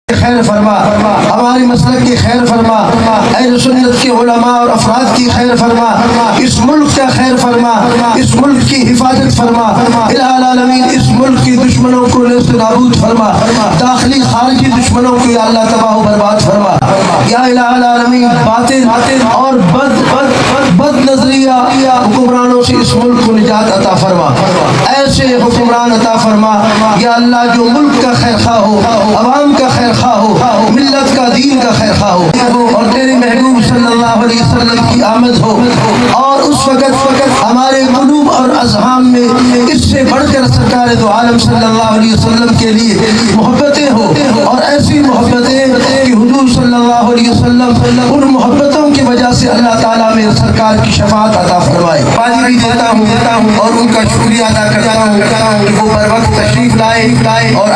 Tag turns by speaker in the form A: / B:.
A: خیر فرما، ہماری مسلک کی خیر فرما، اہل سنت کے علماء اور افراد کی خیر فرما، اس ملک کا خیر فرما، اس ملک کی حفاظت فرما، الہ العالمین اس ملک کی دشمنوں کو نیست و نابود فرما، داخلی خارجی دشمنوں کو یا اللہ تباہ و برباد فرما، یا الہ العالمین باطل اور بد نظریہ حکمرانوں سے اس ملک کو نجات عطا فرما، ایسے حکمران عطا فرما یا اللہ جو ملک کا خیر خواہ ہو، عوام کا خیر خواہ ہو، ملت کا دین کا خیر خواہ ہو، اور تیرے محبوب صلی اللہ علیہ وسلم کی آمد ہو، اور اس وقت ہمارے قلوب اور اذہان میں اس سے بڑھ کر سرکار دو عالم صلی اللہ علیہ وسلم کے لیے محبتیں ہو، اور ایسی محبتیں کہ حضور صلی اللہ علیہ وسلم ان محبتوں کی وجہ سے اللہ تعالیٰ میں سرکار کی شفاعت عطا فرمائے۔ پاجی بھی دیتا ہوں اور ان کا شکریہ ادا کرتا ہوں کہ وہ بر وقت تشریف لائے اور